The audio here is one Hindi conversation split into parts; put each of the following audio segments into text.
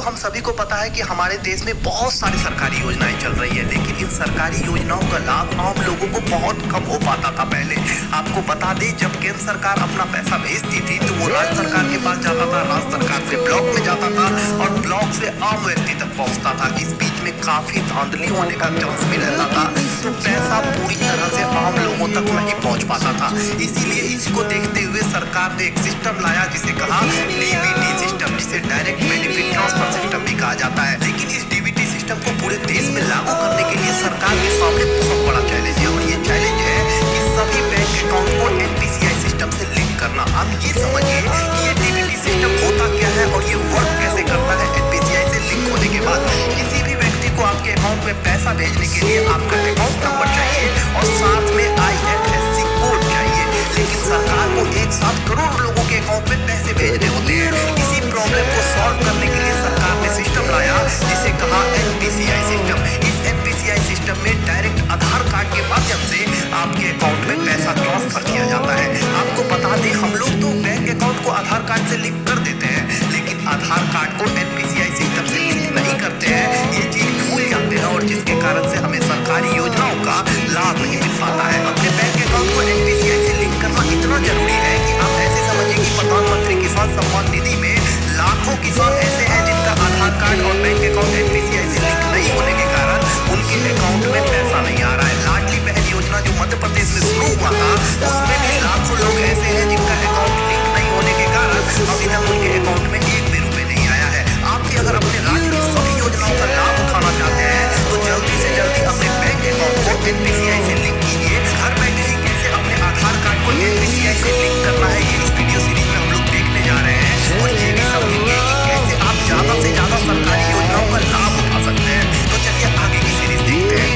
हम सभी को पता है कि हमारे देश में बहुत सारी सरकारी योजनाएं चल रही है, लेकिन इन सरकारी योजनाओं का लाभ आम लोगों को बहुत कम हो पाता था। पहले आपको बता दें, जब केंद्र सरकार अपना पैसा भेजती थी तो वो राज्य सरकार के पास जाता था, राज्य सरकार से ब्लॉक में जाता था और ब्लॉक से आम व्यक्ति तक पहुंचता था। इस बीच में काफी धांधली होने का चांस भी रहता था, तो पैसा पूरी तरह से आम लोगों तक नहीं पहुंच पाता था। इसीलिए इसको देखते हुए सरकार ने एक सिस्टम लाया जिसे कहा डीबीटी सिस्टम, जिसे डायरेक्ट बेनिफिट ट्रांसफर सिस्टम भी कहा जाता है। लेकिन इस डीबीटी सिस्टम को पूरे देश में लागू करने के लिए सरकार के सामने बहुत बड़ा चैलेंज है, और ये चैलेंज है कि सभी बैंक अकाउंट को एनपीसीआई सिस्टम से लिंक करना। आप ये समझिए कि ये डीबीटी सिस्टम होता क्या है और ये वर्क कैसे करता है। एनपीसीआई से लिंक होने के बाद किसी भी व्यक्ति को आपके अकाउंट में पैसा भेजने के लिए आपका अकाउंट नंबर चाहिए और साथ में आईएफएससी कोड चाहिए। लेकिन सरकार को एक साथ करोड़ लोगों के अकाउंट में पैसे भेजने होते हैं। इसी प्रॉब्लम को सॉल्व करने के लिए सरकार ने सिस्टम लाया जिसे कहा एनपीसीआई सिस्टम। इस एनपीसीआई सिस्टम में डायरेक्ट आधार कार्ड के माध्यम से आपके अकाउंट में पैसा ट्रांसफर किया जाता है। आपको बता दें, हम लोग तो बैंक अकाउंट को आधार कार्ड से लिंक कर देते हैं, लेकिन आधार कार्ड को एनपीसीआई सिस्टम से लिंक नहीं करते हैं। ये चीज भूल जाते हैं और जिसके कारण से हमें सरकारी योजनाओं का लाभ नहीं मिल पाता है। अपने बैंक अकाउंट को एनपीसीआई से लिंक करना इतना जरूरी है कि आप ऐसे समझिए कि प्रधानमंत्री किसान सम्मान निधि में लाखों किसान ऐसे हैं जिनका आधार कार्ड और बैंक अकाउंट एनपीसीआई से लिंक नहीं होने के कारण उनके अकाउंट में पैसा नहीं आ रहा है। लाडली बहन योजना जो मध्य प्रदेश में शुरू हुआ था, उसमें भी लाखों लोग ऐसे हैं जिनका अकाउंट लिंक नहीं होने के कारण अभी तक उनके अकाउंट में एक भी रुपए नहीं आया है। आप भी अगर अपने राज्य की सभी योजनाओं का लाभ उठाना चाहते हैं तो जल्दी से जल्दी अपने बैंक अकाउंट को एनपीसीआई से लिंक कीजिए। घर बैठे ही कैसे अपने आधार कार्ड को एनपीसीआई से लिंक करना है, ये इस वीडियो सीरीज में हम लोग देखने जा रहे हैं और ये भी समझेंगे कि कैसे आप ज्यादा से ज्यादा सरकारी योजनाओं का लाभ उठा सकते हैं। तो चलिए आगे की सीरीज देखते हैं।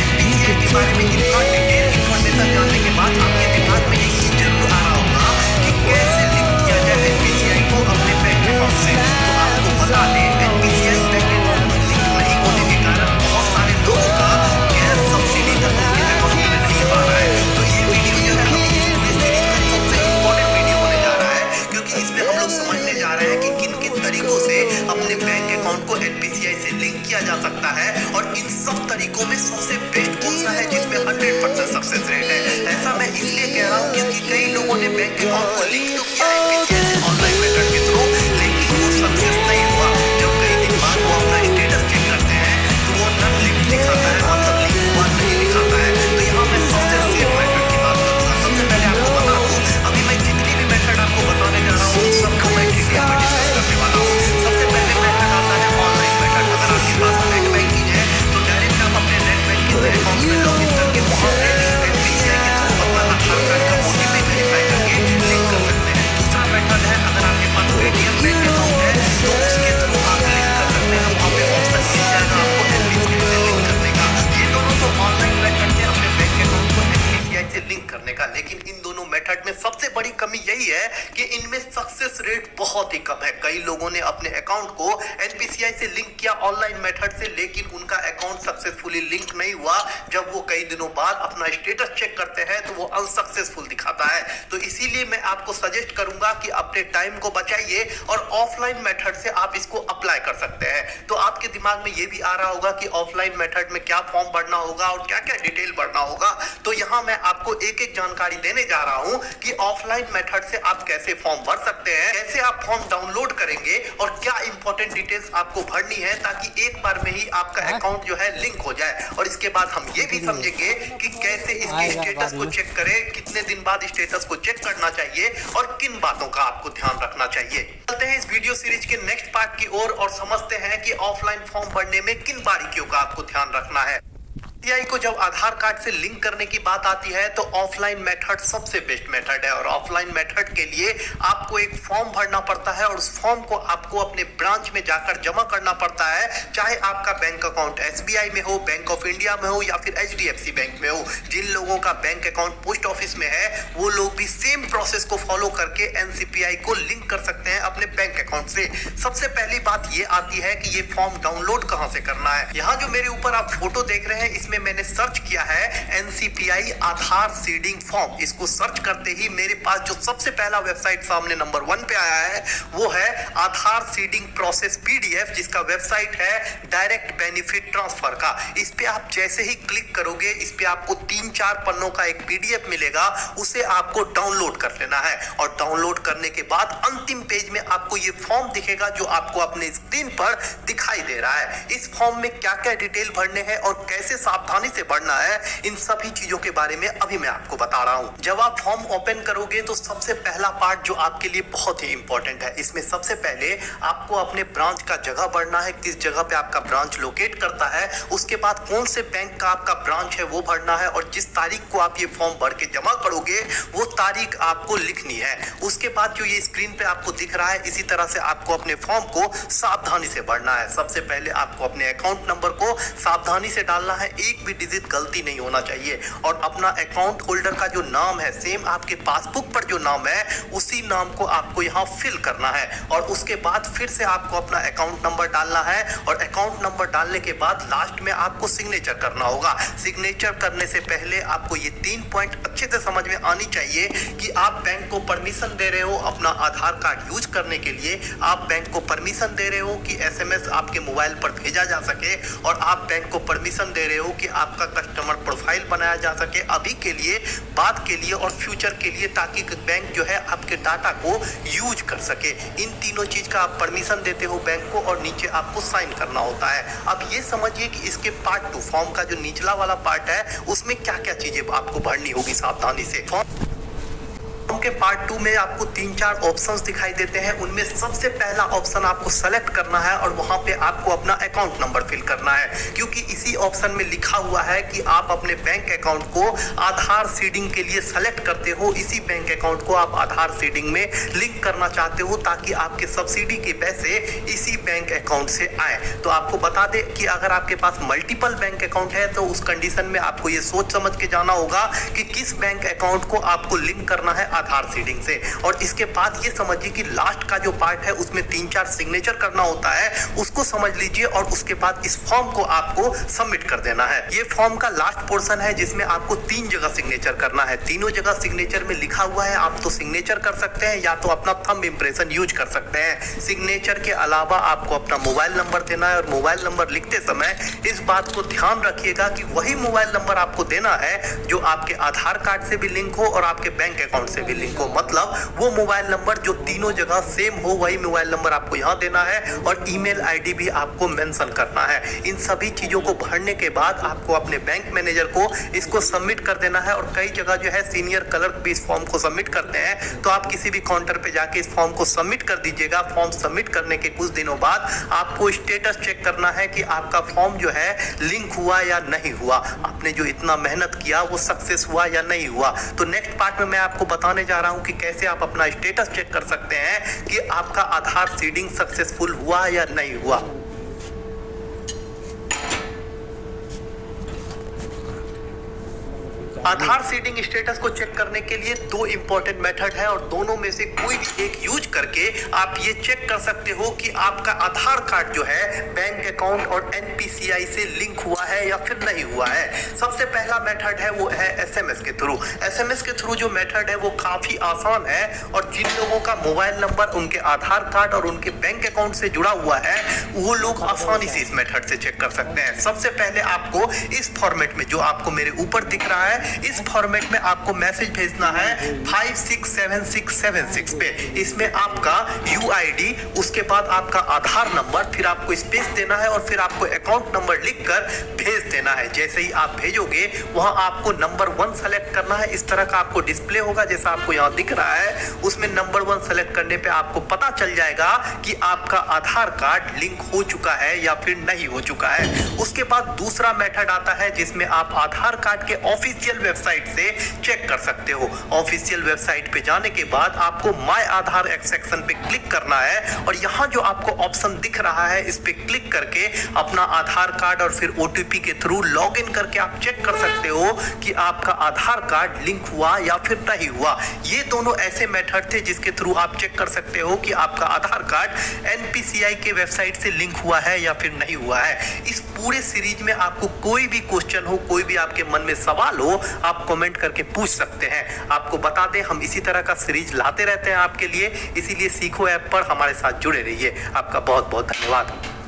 एनपीसीआई के बारे में इतना डिटेल इंफॉर्मेशन जानने के बाद आपके दिमाग में ये चीज जरूर आ रहा होगा कि कैसे लिंक किया जाए एनपीसीआई को अपने बैंक अकाउंट से। तो आपको बता दें, एनपीसीआई बैंक अकाउंट में लिंक नहीं होने के कारण बहुत सारे लोगों का गैस सब्सिडी तक उनके अकाउंट में नहीं आ रहा है। तो ये वीडियो जो है हम लोग इस पूरे सीरीज का सबसे इम्पोर्टेंट वीडियो होने जा रहा है, क्योंकि इसमें हम लोग समझने जा रहे हैं कि किन किन तरीकों से अपने बैंक अकाउंट को एनपीसीआई से लिंक किया जा सकता है और इन सब तरीकों में सबसे बेस्ट कौन सा है जिसमें 100% सक्सेस रेट है। ऐसा मैं इसलिए कह रहा हूँ क्योंकि कई लोगों ने बैंक अकाउंट को लिंक तो किया एनपीसीआई से ऑनलाइन मेथड के थ्रू, लेकिन वो सक्सेस नहीं हुआ। जब कई दिन बाद वो अपना स्टेटस चेक करते हैं तो वो नॉट लिंक दिखाता है, मतलब लिंक हुआ नहीं दिखाता है। तो यहाँ मैं सबसे सेफ मेथड की बात करूंगा। सबसे पहले आपको बता दूं, अभी मैं जितनी भी मेथड आपको बताने जा रहा हूँ सबको मैं डिटेल में डिस्कस करने वाला हूँ। सबसे पहले मेथड आता है ऑनलाइन मेथड। अगर आपके पास नेट बैंकिंग है तो डायरेक्ट आप अपने नेट बैंकिंग अकाउंट में लॉग इन करके वहां से एनपीसीआई के थ्रू अपना आधार कार्ड का ओटीपी वेरीफाई करके लिंक कर सकते हैं। दूसरा मेथड है, अगर आपके पास पेटीएम बैंक अकाउंट है तो उसके थ्रू आप लिंक कर सकते हैं। वहाँ पे ऑप्शन मिल जाएगा आपको एनपीसीआई से लिंक करने का। ये दोनों तो ऑनलाइन मेथड है अपने बैंक अकाउंट को एनपीसीआई से लिंक करने का, लेकिन इन दोनों मेथड में सबसे बड़ी कमी यही है कि इनमें सक्सेस रेट बहुत ही कम है। कई लोगों ने अपने अकाउंट को एनपीसीआई से लिंक किया ऑनलाइन मेथड से, लेकिन उनका अकाउंट सक्सेसफुली लिंक नहीं हुआ। जब वो कई दिनों बाद अपना स्टेटस चेक करते हैं तो वो अनसक्सेसफुल दिखाता है। तो इसीलिए मैं आपको सजेस्ट करूंगा कि अपने टाइम को बचाइए और ऑफलाइन मेथड से आप इसको अप्लाई कर सकते हैं। तो आपके दिमाग में ये भी आ रहा होगा कि ऑफलाइन मेथड में क्या फॉर्म भरना होगा और क्या क्या डिटेल भरना होगा। तो यहाँ मैं आपको एक एक जानकारी देने जा रहा हूँ कि ऑफलाइन मेथड से आप कैसे फॉर्म भर सकते हैं, कैसे आप फॉर्म डाउनलोड करेंगे और क्या इंपॉर्टेंट डिटेल्स आपको भरनी है ताकि एक बार में ही आपका अकाउंट जो है लिंक हो जाए। और इसके बाद हम ये भी समझेंगे कि कैसे इसके स्टेटस को चेक करें, कितने दिन बाद स्टेटस को चेक करना चाहिए और किन बातों का आपको ध्यान रखना चाहिए। चलते हैं इस वीडियो सीरीज के नेक्स्ट पार्ट की ओर और समझते हैं कि ऑफलाइन फॉर्म भरने में किन बारीकियों का आपको ध्यान रखना है। एनपीसीआई को जब आधार कार्ड से लिंक करने की बात आती है तो ऑफलाइन मेथड सबसे बेस्ट मेथड है। और ऑफलाइन मेथड के लिए आपको एक फॉर्म भरना पड़ता है और उस फॉर्म को आपको अपने ब्रांच में जाकर जमा करना पड़ता है, चाहे आपका बैंक अकाउंट एसबीआई में हो, बैंक ऑफ इंडिया में हो या फिर एचडीएफसी बैंक में हो। जिन लोगों का बैंक अकाउंट पोस्ट ऑफिस में है वो लोग भी सेम प्रोसेस को फॉलो करके एनसीपीआई को लिंक कर सकते हैं अपने बैंक अकाउंट से। सबसे पहली बात ये आती है कि ये फॉर्म डाउनलोड कहां से करना है। यहाँ जो मेरे ऊपर आप फोटो देख रहे हैं इसमें इसमें मैंने सर्च किया है NCPI आधार सीडिंग फॉर्म। इसको सर्च करते ही मेरे पास जो सबसे पहला वेबसाइट सामने नंबर 1 पे आया है वो है आधार सीडिंग प्रोसेस PDF, जिसका वेबसाइट है डायरेक्ट बेनिफिट ट्रांसफर का। इस पे आप जैसे ही क्लिक करोगे इस पे आपको 3-4 पन्नों का एक PDF मिलेगा, उसे आपको डाउनलोड कर लेना है और डाउनलोड करने के बाद अंतिम पेज में आपको ये फॉर्म दिखेगा जो आपको अपने स्क्रीन पर दिखाई दे रहा है। इस फॉर्म में क्या क्या डिटेल भरने हैं और कैसे सावधानी से भरना है, इन सभी चीजों के बारे में अभी मैं आपको बता रहा हूं। जब आप फॉर्म ओपन करोगे तो सबसे पहला पार्ट जो आपके लिए बहुत ही इंपॉर्टेंट है, इसमें सबसे पहले आपको अपने ब्रांच का जगह भरना है, किस जगह पे आपका ब्रांच लोकेट करता है। उसके बाद कौन से बैंक का आपका ब्रांच है वो भरना है और जिस तारीख को आप ये फॉर्म भर के जमा करोगे वो तारीख आपको लिखनी है। उसके बाद जो ये स्क्रीन पे आपको दिख रहा है, इसी तरह से आपको अपने फॉर्म को सावधानी से भरना है। सबसे पहले आपको अपने अकाउंट नंबर को सावधानी से डालना है, एक भी डिजिट गलती नहीं होना चाहिए और अपना अकाउंट होल्डर का जो नाम है सेम आपके पासबुक पर जो नाम है उसी नाम को आपको यहाँ फिल करना है और उसके बाद फिर से आपको अपना अकाउंट नंबर डालना है और अकाउंट नंबर डालने के बाद लास्ट में आपको सिग्नेचर करना होगा। सिग्नेचर करने से पहले आपको ये 3 पॉइंट अच्छे से समझ में आनी चाहिए कि आप बैंक को परमिशन दे रहे हो अपना आधार कार्ड यूज करने के लिए, आप बैंक को परमिशन दे रहे हो कि SMS आपके मोबाइल पर भेजा जा सके और आप बैंक को परमिशन दे रहे हो कि आपका कस्टमर प्रोफाइल बनाया जा सके अभी के लिए, बाद के लिए और फ्यूचर के लिए, ताकि बैंक जो है आपके डाटा को यूज कर सके। इन तीनों चीज का आप परमिशन देते हो बैंक को और नीचे आपको साइन करना होता है। अब ये समझिए कि इसके पार्ट 2 फॉर्म का जो निचला वाला पार्ट है उसमें क्या क्या चीजें आपको भरनी होगी सावधानी से। के पार्ट 2 में आपको 3-4 ऑप्शंस दिखाई देते हैं, उनमें सबसे पहला ऑप्शन आपको सेलेक्ट करना है और वहां पे आपको अपना अकाउंट नंबर फिल करना है, क्योंकि इसी ऑप्शन में लिखा हुआ है कि आप अपने बैंक अकाउंट को आधार सीडिंग के लिए सेलेक्ट करते हो, इसी बैंक अकाउंट को आप आधार सीडिंग में लिंक करना चाहते हो ताकि आपके सब्सिडी के पैसे इसी बैंक अकाउंट से आए। तो आपको बता दें कि अगर आपके पास मल्टीपल बैंक अकाउंट है तो उस कंडीशन में आपको ये सोच समझ के जाना होगा कि किस बैंक अकाउंट को आपको लिंक करना है आधार सीडिंग से। और इसके बाद ये समझिए कि लास्ट का जो पार्ट है उसमें 3-4 सिग्नेचर करना होता है, उसको समझ लीजिए और उसके बाद इस फॉर्म को आपको सबमिट कर देना है। ये फॉर्म का लास्ट पोर्शन है जिसमें आपको 3 जगह सिग्नेचर करना है। तीनों जगह सिग्नेचर में लिखा हुआ है, आप तो सिग्नेचर कर सकते हैं या तो अपना थंब इंप्रेशन यूज कर सकते हैं। सिग्नेचर के अलावा आपको अपना मोबाइल नंबर देना है और मोबाइल नंबर लिखते समय इस बात को ध्यान रखिएगा कि वही मोबाइल नंबर आपको देना है जो आपके आधार कार्ड से भी लिंक हो और आपके बैंक अकाउंट से भी लिंक हो। मतलब वो मोबाइल नंबर जो तीनों जगह सेम हो वही मोबाइल नंबर आपको यहाँ देना है और ईमेल आईडी भी आपको मेंशन करना है। इन सभी चीजों को भरने के बाद आपको अपने बैंक मैनेजर को इसको सबमिट कर देना है और कई जगह जो है सीनियर क्लर्क भी इस फॉर्म को सबमिट करते हैं, तो आप किसी भी काउंटर पे जाके इस फॉर्म को सबमिट कर दीजिएगा। फॉर्म सबमिट करने के कुछ दिनों बाद आपको स्टेटस चेक करना है कि आपका फॉर्म जो है लिंक हुआ या नहीं हुआ, आपने जो इतना मेहनत किया वो सक्सेस हुआ या नहीं हुआ। तो नेक्स्ट पार्ट में मैं आपको बताने जा रहा हूं कि कैसे आप अपना स्टेटस चेक कर सकते हैं कि आपका आधार सीडिंग सक्सेसफुल हुआ या नहीं हुआ। आधार सीडिंग स्टेटस को चेक करने के लिए 2 इंपॉर्टेंट मेथड है और दोनों में से कोई भी एक यूज करके आप ये चेक कर सकते हो कि आपका आधार कार्ड जो है बैंक अकाउंट और NPCI से लिंक हुआ है या फिर नहीं हुआ है। सबसे पहला मेथड है वो है SMS के थ्रू। SMS के थ्रू जो मेथड है वो काफी आसान है और जिन लोगों का मोबाइल नंबर उनके आधार कार्ड और उनके बैंक अकाउंट से जुड़ा हुआ है वो लोग आसानी से इस मेथड से चेक कर सकते हैं। सबसे पहले आपको इस फॉर्मेट में जो आपको मेरे ऊपर दिख रहा है इस फॉर्मेट में आपको मैसेज भेजना है 567676 पे। इसमें आपका UID, उसके बाद आपका आधार नंबर, फिर आपको स्पेस देना है और फिर आपको अकाउंट नंबर लिखकर भेज देना है। जैसे ही आप भेजोगे वहां आपको नंबर 1 सेलेक्ट करना है। इस तरह का आपको डिस्प्ले होगा जैसा आपको यहाँ दिख रहा है। उसमें नंबर 1 सेलेक्ट करने पे आपको पता चल जाएगा कि आपका आधार कार्ड लिंक हो चुका है या फिर नहीं हो चुका है। उसके बाद दूसरा मेथड आता है जिसमें आप आधार कार्ड के ऑफिशियल वेबसाइट से चेक कर सकते हो। ऑफिशियल वेबसाइट पे जाने के बाद आपको माय आधार सेक्शन पे क्लिक करना है और यहाँ जो आपको ऑप्शन दिख रहा है इस पे क्लिक करके अपना आधार कार्ड और फिर ओटीपी के थ्रू लॉगिन करके आप चेक कर सकते हो कि आपका आधार कार्ड लिंक हुआ या फिर नहीं हुआ। ये दोनों ऐसे मेथड थे जिसके थ्रू आप चेक कर सकते हो कि आपका आधार कार्ड एनपीसीआई के वेबसाइट से लिंक हुआ है या फिर नहीं हुआ है। इस पूरे सीरीज में आपको कोई भी क्वेश्चन हो, कोई भी आपके मन में सवाल हो, आप कमेंट करके पूछ सकते हैं। आपको बता दें हम इसी तरह का सीरीज लाते रहते हैं आपके लिए, इसीलिए सीखो ऐप पर हमारे साथ जुड़े रहिए। आपका बहुत बहुत धन्यवाद।